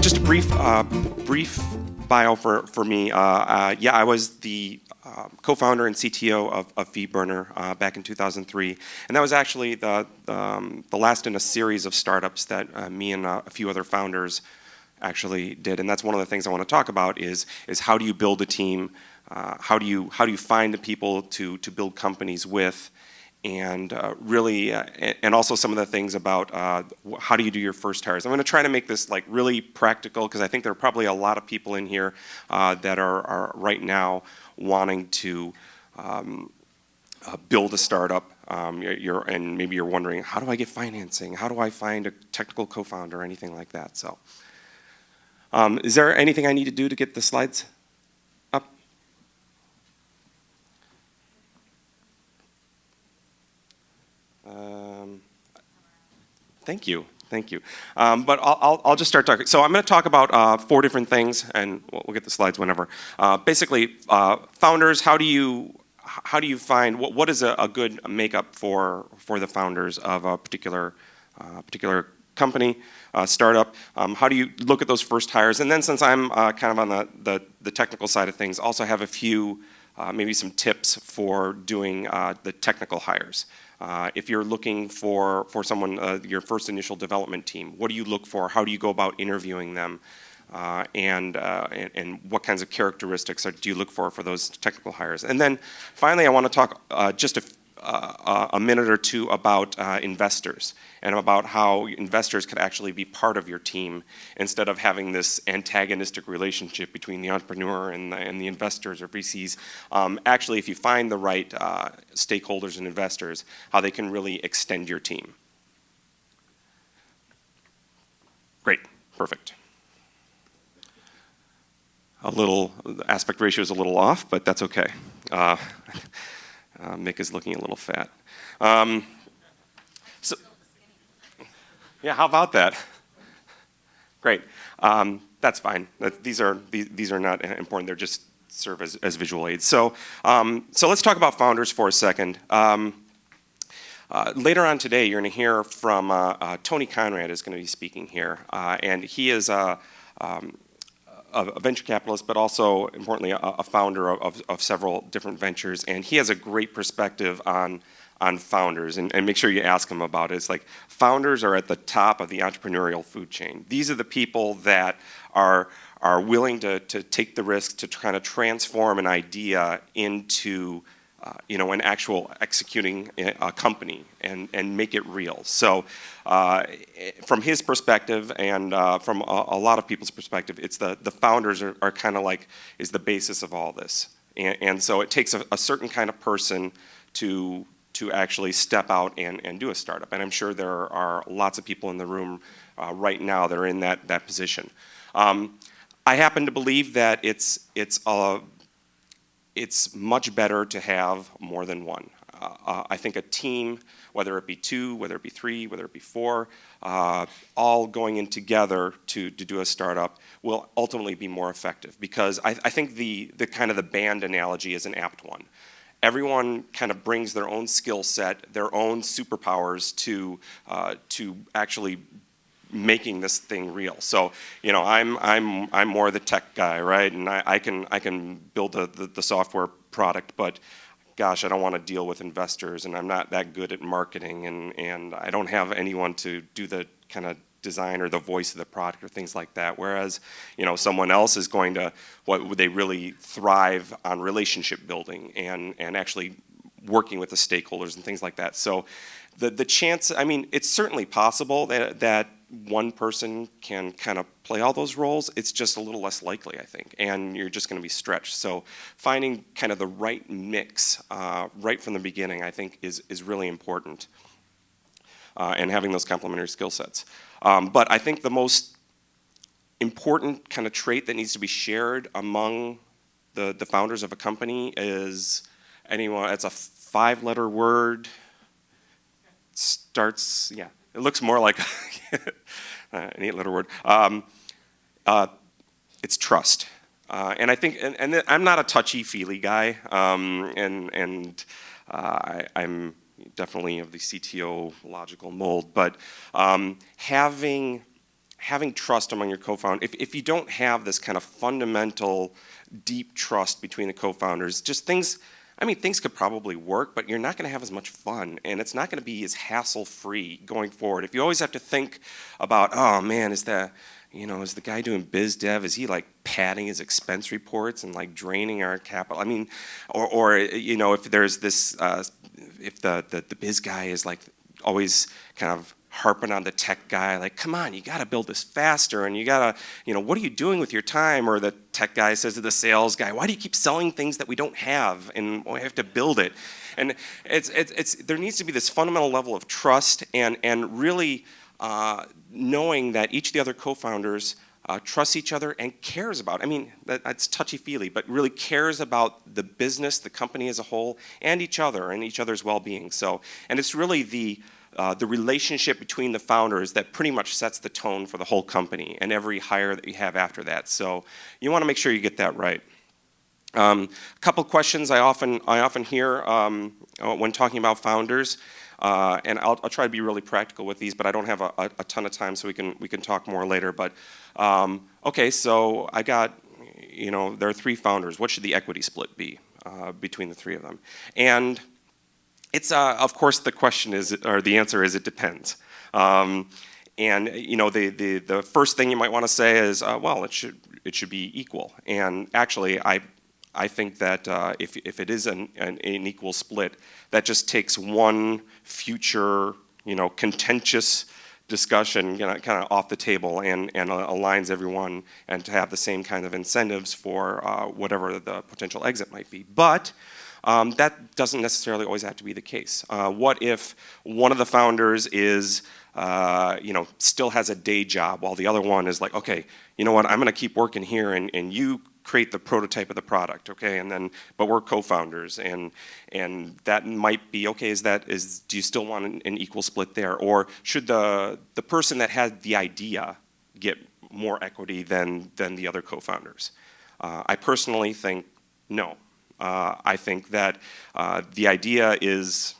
just a brief bio for me. Yeah, I was the co-founder and CTO of Feedburner back in 2003, and that was actually the last in a series of startups that me and a few other founders actually did. And that's one of the things I want to talk about is how do you build a team? How do you find the people to build companies with? And really, and also some of the things about how do you do your first hires. I'm going to try to make this like really practical because I think there are probably a lot of people in here that are right now wanting to build a startup. And maybe you're wondering, how do I get financing? How do I find a technical co-founder or anything like that? So, is there anything I need to do to get the slides up? Thank you. But I'll just start talking. So I'm going to talk about 4 different things, and we'll get the slides whenever. Basically, founders. How do you find what is a good makeup for the founders of a particular company, startup? How do you look at those first hires? And then since I'm kind of on the technical side of things, also have a few maybe some tips for doing the technical hires. If you're looking for someone, your first initial development team, what do you look for? How do you go about interviewing them? And what kinds of characteristics do you look for those technical hires? And then finally, I want to talk just a minute or two about investors and about how investors could actually be part of your team instead of having this antagonistic relationship between the entrepreneur and the investors or VCs. Actually, if you find the right stakeholders and investors, how they can really extend your team. Great, perfect. The aspect ratio is a little off, but that's okay. Mick is looking a little fat. So, yeah, how about that? Great. That's fine. These are not important. They're just serve as visual aids. So let's talk about founders for a second. Later on today, you're going to hear from Tony Conrad is going to be speaking here, and he is a venture capitalist, but also, importantly, a founder of several different ventures. And he has a great perspective on founders. And make sure you ask him about it. It's like founders are at the top of the entrepreneurial food chain. These are the people that are willing to take the risk to kind of transform an idea into an actual executing a company and make it real. So from his perspective and from a lot of people's perspective, it's the founders are kind of like is the basis of all this. And so it takes a certain kind of person to actually step out and do a startup. And I'm sure there are lots of people in the room right now that are in that position. I happen to believe that it's much better to have more than one. I think a team, whether it be 2, whether it be 3, whether it be 4, all going in together to do a startup will ultimately be more effective. Because I think the kind of the band analogy is an apt one. Everyone kind of brings their own skill set, their own superpowers to actually making this thing real. So, I'm more the tech guy, right? And I can build the software product, but gosh, I don't want to deal with investors, and I'm not that good at marketing, and I don't have anyone to do the kind of design or the voice of the product or things like that. Whereas, someone else is going to, they really thrive on relationship building and actually working with the stakeholders and things like that. So the chance, it's certainly possible that one person can kind of play all those roles. It's just a little less likely, I think, and you're just going to be stretched. So finding kind of the right mix right from the beginning, I think, is really important, and having those complementary skill sets. But I think the most important kind of trait that needs to be shared among the founders of a company is it's a 5-letter word. Starts, yeah, it looks more like an 8-letter word. It's trust. And I think, and I'm not a touchy-feely guy, and I'm definitely of the CTO logical mold, but having having trust among your co-founders, if you don't have this kind of fundamental, deep trust between the co-founders, just things, I mean, things could probably work, but you're not going to have as much fun, and it's not going to be as hassle-free going forward. If you always have to think about, oh man, is the guy doing biz dev, is he like padding his expense reports and like draining our capital? I mean, or if there's this, if the biz guy is like always kind of harping on the tech guy, like, come on, you got to build this faster, and you got to, what are you doing with your time? Or the tech guy says to the sales guy, why do you keep selling things that we don't have, and we have to build it? And there needs to be this fundamental level of trust, and really knowing that each of the other co-founders trusts each other and cares about, I mean, that's touchy-feely, but really cares about the business, the company as a whole, and each other, and each other's well-being. So, and it's really the relationship between the founders that pretty much sets the tone for the whole company and every hire that you have after that. So you want to make sure you get that right. A couple questions I often hear when talking about founders, and I'll try to be really practical with these, but I don't have a ton of time, so we can talk more later. But okay, so I got, there are 3 founders. What should the equity split be between the 3 of them? And it's of course the question is, or the answer is, it depends. And the first thing you might want to say is, well, it should be equal. And actually, I think that if it is an equal split, that just takes one future contentious discussion kind of off the table and aligns everyone, and to have the same kind of incentives for whatever the potential exit might be. But that doesn't necessarily always have to be the case. What if one of the founders is, still has a day job while the other one is like, okay, you know what, I'm going to keep working here, and you create the prototype of the product, okay? And then, but we're co-founders, and that might be okay. Do you still want an equal split there, or should the person that had the idea get more equity than the other co-founders? I personally think no. I think that the idea is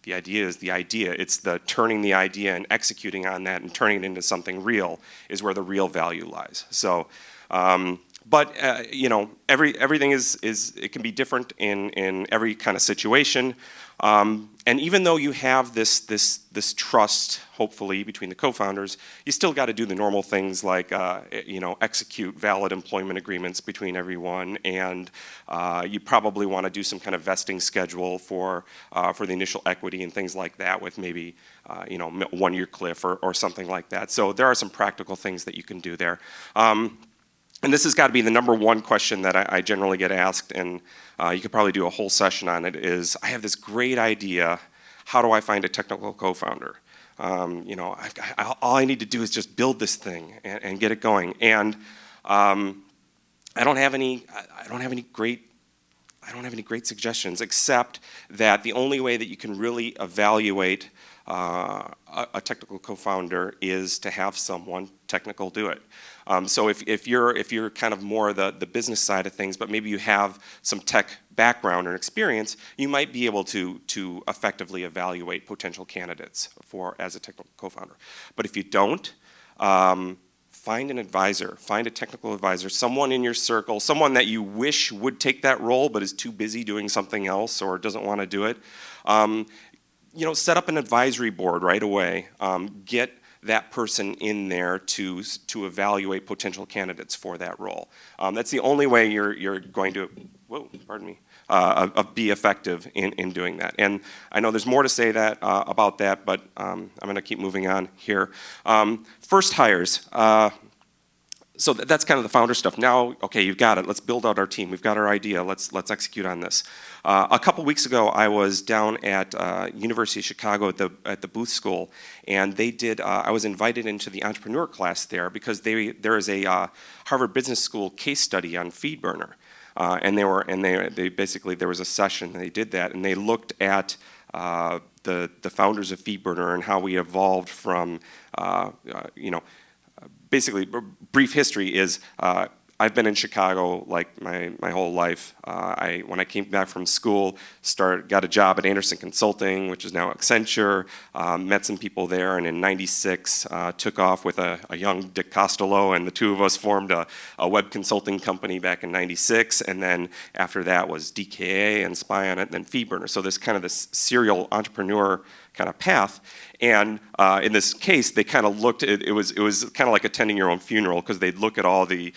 the idea. It's the turning the idea and executing on that and turning it into something real is where the real value lies. So, but everything it can be different in every kind of situation. And even though you have this trust, hopefully, between the co-founders, you still got to do the normal things like execute valid employment agreements between everyone, and you probably want to do some kind of vesting schedule for the initial equity and things like that, with maybe 1-year cliff or something like that. So there are some practical things that you can do there. And this has got to be the number one question that I generally get asked, and you could probably do a whole session on it, is I have this great idea. How do I find a technical co-founder? All I need to do is just build this thing and get it going. And I don't have any great suggestions, except that the only way that you can really evaluate a technical co-founder is to have someone technical do it. So if you're kind of more the business side of things, but maybe you have some tech background or experience, you might be able to effectively evaluate potential candidates as a technical co-founder. But if you don't, find an advisor, find a technical advisor, someone in your circle, someone that you wish would take that role but is too busy doing something else or doesn't want to do it. Set up an advisory board right away. Get that person in there to evaluate potential candidates for that role. That's the only way you're going to, be effective in doing that. And I know there's more to say about that, but I'm going to keep moving on here. First hires. So that's kind of the founder stuff. Now, okay, you've got it. Let's build out our team. We've got our idea. Let's execute on this. A couple weeks ago, I was down at University of Chicago at the Booth School, and they did. I was invited into the entrepreneur class there because there is a Harvard Business School case study on Feedburner, and they basically, there was a session and they did that, and they looked at the founders of Feedburner and how we evolved from basically, brief history is I've been in Chicago like my whole life. When I came back from school, got a job at Anderson Consulting, which is now Accenture. Met some people there, and in '96 took off with a young Dick Costello, and the two of us formed a web consulting company back in '96. And then after that was DKA and Spy on It, and then Feedburner. So this kind of this serial entrepreneur kind of path. And in this case, they kind of looked at it was kind of like attending your own funeral, because they'd look at all the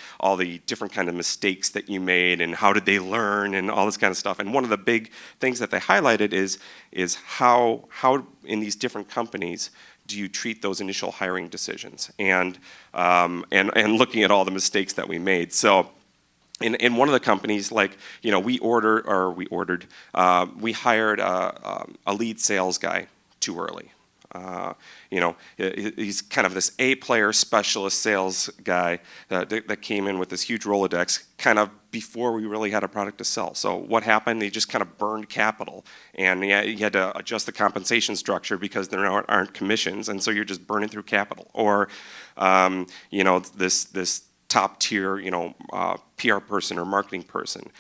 different kind of mistakes that you made and how did they learn and all this kind of stuff. And one of the big things that they highlighted is how in these different companies do you treat those initial hiring decisions, and looking at all the mistakes that we made. So in one of the companies, like, you know, we hired a lead sales guy too early. You know, he's kind of this A-player specialist sales guy that came in with this huge Rolodex kind of before we really had a product to sell. So what happened? They just kind of burned capital, and he had to adjust the compensation structure because there aren't commissions, and so you're just burning through capital. Or, you know, this top tier, you know, PR person or marketing person.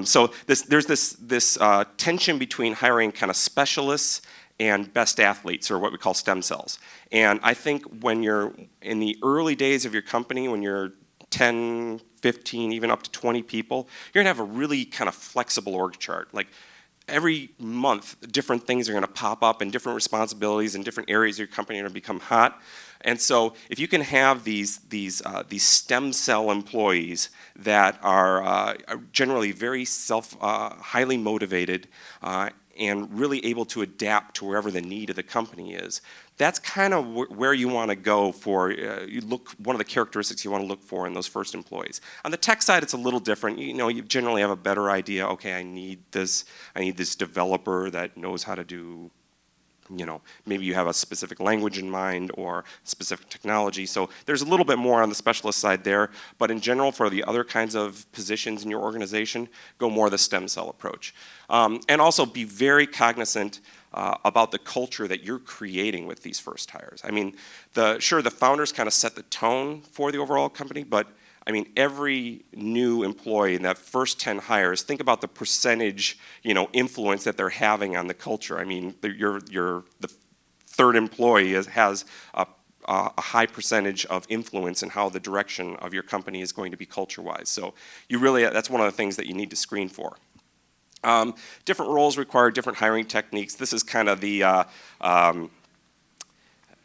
So there's this tension between hiring kind of specialists and best athletes, or what we call stem cells. And I think when you're in the early days of your company, when you're 10, 15, even up to 20 people, you're gonna have a really kind of flexible org chart. Like every month, different things are gonna pop up, and different responsibilities in different areas of your company are gonna become hot. And so if you can have these stem cell employees that are generally very highly motivated, and really able to adapt to wherever the need of the company is, that's kind of where you want to go for, one of the characteristics you want to look for in those first employees. On the tech side, it's a little different. You know, you generally have a better idea, okay, I need this developer that knows how to do, you know, maybe you have a specific language in mind or specific technology. So there's a little bit more on the specialist side there, but in general, for the other kinds of positions in your organization, go more the stem cell approach. And also be very cognizant about the culture that you're creating with these first hires. I mean, sure, the founders kind of set the tone for the overall company, but I mean, every new employee in that first 10 hires, think about the percentage, you know, influence that they're having on the culture. I mean, the third employee has a high percentage of influence in how the direction of your company is going to be culture-wise. So that's one of the things that you need to screen for. Different roles require different hiring techniques. This is kind of the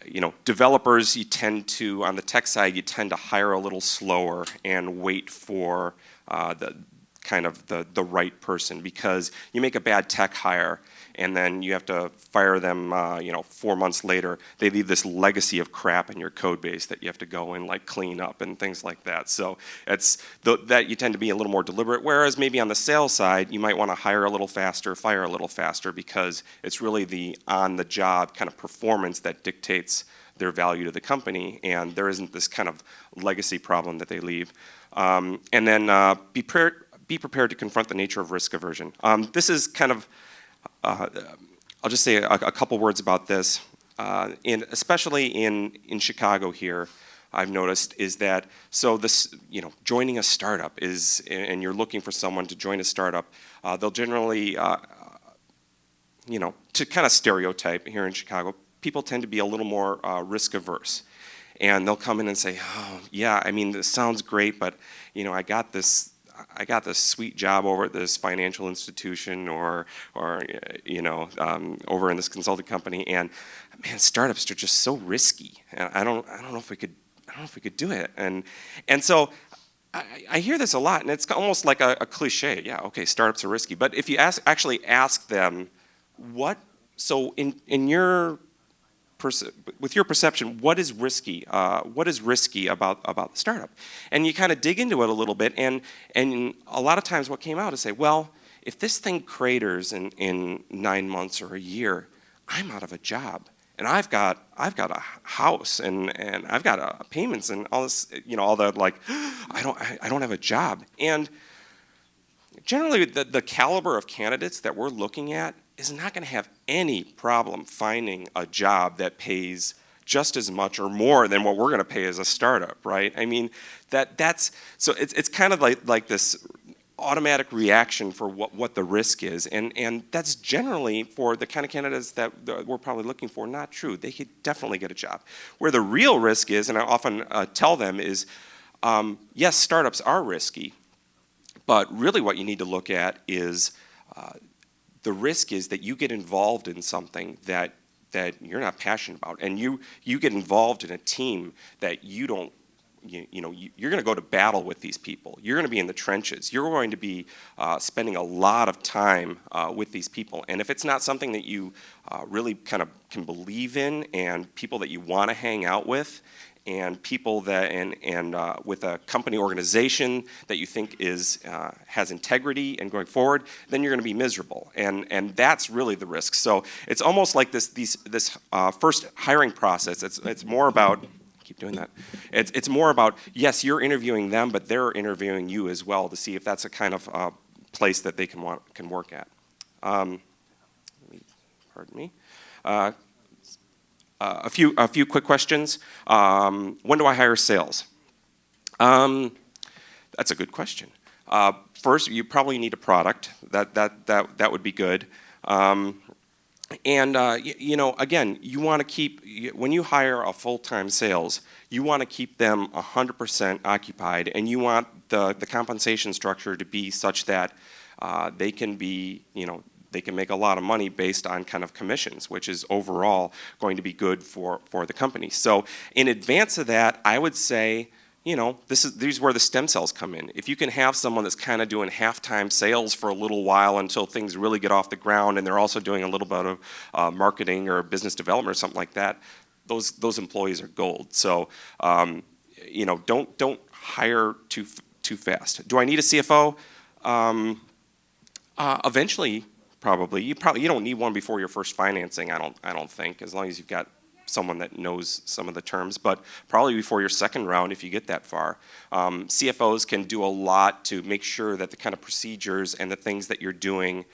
you know, developers, you tend to, on the tech side, you tend to hire a little slower and wait for the right person, because you make a bad tech hire and then you have to fire them, you know, 4 months later. They leave this legacy of crap in your code base that you have to go and like clean up and things like that. So that you tend to be a little more deliberate. Whereas maybe on the sales side, you might want to hire a little faster, fire a little faster, because it's really the on-the-job kind of performance that dictates their value to the company, and there isn't this kind of legacy problem that they leave. And then be prepared to confront the nature of risk aversion. This is kind of I'll just say a couple words about this. Especially in Chicago here, I've noticed is that, so this, you know, joining a startup is, and you're looking for someone to join a startup, they'll generally, you know, to kind of stereotype here in Chicago, people tend to be a little more risk averse. And they'll come in and say, oh, yeah, I mean, this sounds great, but, you know, I got this sweet job over at this financial institution or you know, over in this consulting company, and man, startups are just so risky, and I don't know if we could do it, and so I hear this a lot, and it's almost like a cliche. Yeah, okay, startups are risky, but if you actually ask them, so in your with your perception, what is risky? What is risky about the startup? And you kind of dig into it a little bit, and a lot of times what came out is say, well, if this thing craters in 9 months or a year, I'm out of a job, and I've got a house, and I've got payments and all this, you know, all that, like, I don't have a job. And generally, the caliber of candidates that we're looking at is not going to have any problem finding a job that pays just as much or more than what we're going to pay as a startup, right? I mean, that's so it's kind of like this automatic reaction for what the risk is, and that's generally for the kind of candidates that we're probably looking for not true. They could definitely get a job. Where the real risk is, and I often tell them is, yes, startups are risky, but really what you need to look at is the risk is that you get involved in something that you're not passionate about, and you get involved in a team that you don't. You're going to go to battle with these people. You're going to be in the trenches. You're going to be spending a lot of time with these people. And if it's not something that you really kind of can believe in, and people that you want to hang out with, and people that and with a company organization that you think has integrity and going forward, then you're going to be miserable. And that's really the risk. So it's almost like this first hiring process. It's more about. Keep doing that. It's more about, yes, you're interviewing them, but they're interviewing you as well to see if that's a kind of place that they can work at. Pardon me. A few quick questions. When do I hire sales? That's a good question. First, you probably need a product. That would be good. And again, you want to keep, when you hire a full-time sales, you want to keep them 100% occupied, and you want the compensation structure to be such that they can make a lot of money based on kind of commissions, which is overall going to be good for the company. So in advance of that, I would say, these are where the stem cells come in. If you can have someone that's kind of doing half-time sales for a little while until things really get off the ground, and they're also doing a little bit of marketing or business development or something like that, those employees are gold. So, don't hire too fast. Do I need a CFO? Eventually, probably. You don't need one before your first financing. I don't think, as long as you've got someone that knows some of the terms, but probably before your second round if you get that far. CFOs can do a lot to make sure that the kind of procedures and the things that you're doing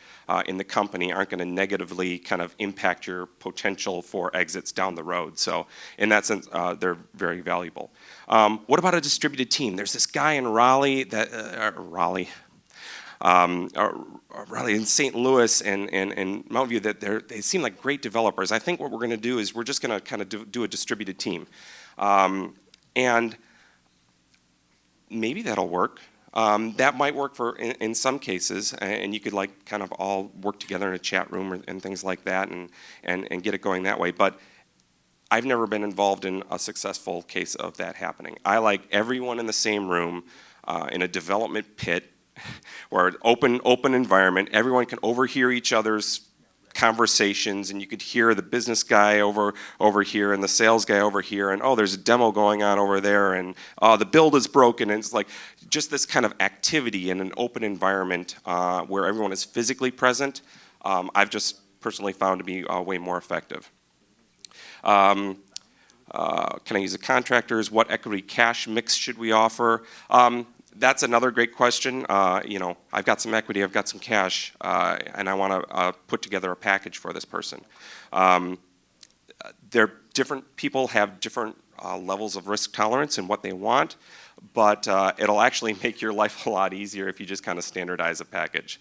in the company aren't going to negatively kind of impact your potential for exits down the road. So in that sense, they're very valuable. What about a distributed team? There's this guy in Raleigh, in St. Louis and Mountain View that they seem like great developers. I think what we're going to do is we're just going to kind of do a distributed team. And maybe that'll work. That might work in some cases, and you could kind of all work together in a chat room and things like that and get it going that way. But I've never been involved in a successful case of that happening. I like everyone in the same room in a development pit, or an open environment. Everyone can overhear each other's conversations, and you could hear the business guy over here and the sales guy over here, and there's a demo going on over there, and the build is broken, and it's like just this kind of activity in an open environment where everyone is physically present. I've just personally found to be way more effective. Can I use the contractors? What equity cash mix should we offer? That's another great question. I've got some equity, I've got some cash, and I want to put together a package for this person. Different people have different levels of risk tolerance and what they want, but it'll actually make your life a lot easier if you just kind of standardize a package.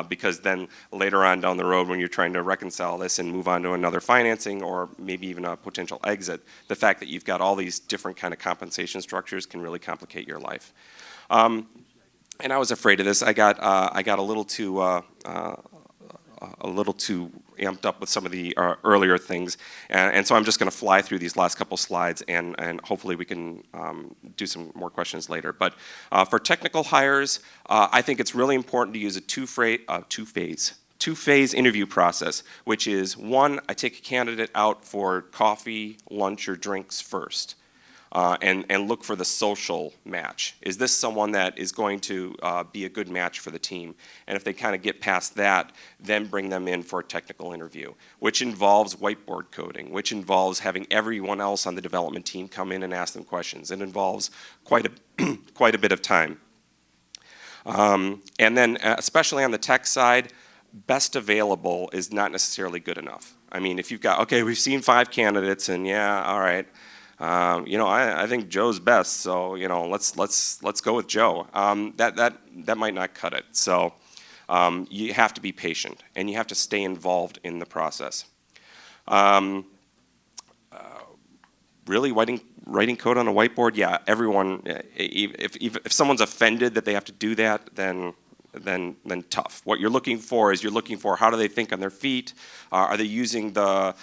Because then later on down the road, when you're trying to reconcile this and move on to another financing or maybe even a potential exit, the fact that you've got all these different kind of compensation structures can really complicate your life. And I was afraid of this. I got a little too amped up with some of the earlier things, and so I'm just going to fly through these last couple slides, and hopefully we can do some more questions later. But for technical hires, I think it's really important to use a two-phase interview process, which is, one, I take a candidate out for coffee, lunch, or drinks first. And look for the social match. Is this someone that is going to be a good match for the team? And if they kind of get past that, then bring them in for a technical interview, which involves whiteboard coding, which involves having everyone else on the development team come in and ask them questions. It involves quite a bit of time. And then, especially on the tech side, best available is not necessarily good enough. I mean, if you've got, okay, we've seen 5 candidates, and yeah, all right, I think Joe's best, so let's go with Joe. That might not cut it. So you have to be patient, and you have to stay involved in the process. Really, writing code on a whiteboard? Yeah, everyone. If someone's offended that they have to do that, then tough. What you're looking for is how do they think on their feet? Are they using the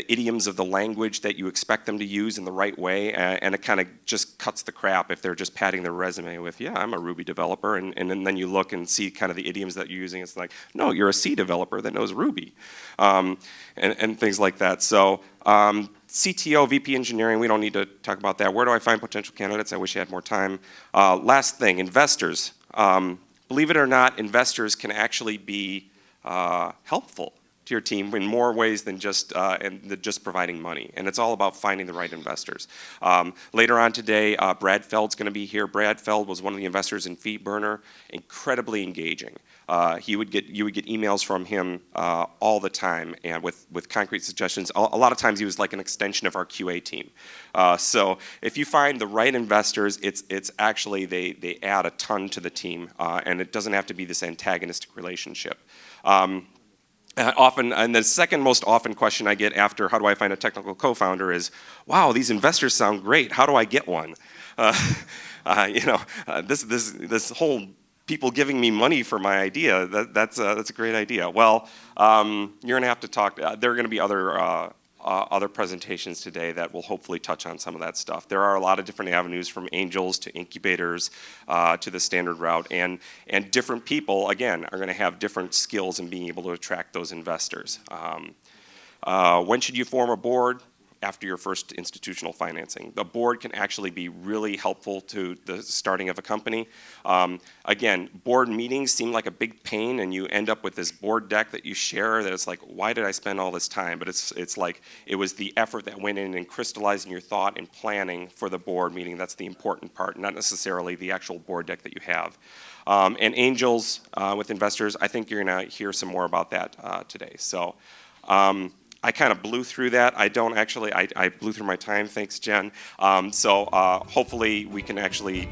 idioms of the language that you expect them to use in the right way? And it kind of just cuts the crap if they're just padding their resume with, yeah, I'm a Ruby developer, and then you look and see kind of the idioms that you're using. It's like, no, you're a C developer that knows Ruby, and things like that. So. CTO, VP engineering, we don't need to talk about that. Where do I find potential candidates? I wish I had more time. Last thing, investors. Believe it or not, investors can actually be helpful to your team in more ways than just providing money. And it's all about finding the right investors. Later on today, Brad Feld's going to be here. Brad Feld was one of the investors in Feedburner, incredibly engaging. You would get emails from him all the time, and with concrete suggestions. A lot of times he was like an extension of our QA team. So if you find the right investors, it's actually they add a ton to the team, and it doesn't have to be this antagonistic relationship. And the second most often question I get after how do I find a technical co-founder is, wow, these investors sound great. How do I get one? This whole people giving me money for my idea, that's a great idea. Well, you're going to have to talk. There are going to be other presentations today that will hopefully touch on some of that stuff. There are a lot of different avenues, from angels to incubators to the standard route, and different people, again, are going to have different skills in being able to attract those investors. When should you form a board? After your first institutional financing. The board can actually be really helpful to the starting of a company. Again, board meetings seem like a big pain, and you end up with this board deck that you share that it's like, why did I spend all this time? But it's like, it was the effort that went in crystallizing your thought and planning for the board meeting. That's the important part, not necessarily the actual board deck that you have. And angels with investors, I think you're gonna hear some more about that today. So. I kind of blew through that. I blew through my time, thanks, Jen. So hopefully we can actually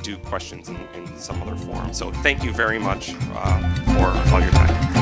do questions in some other forum. So thank you very much for all your time.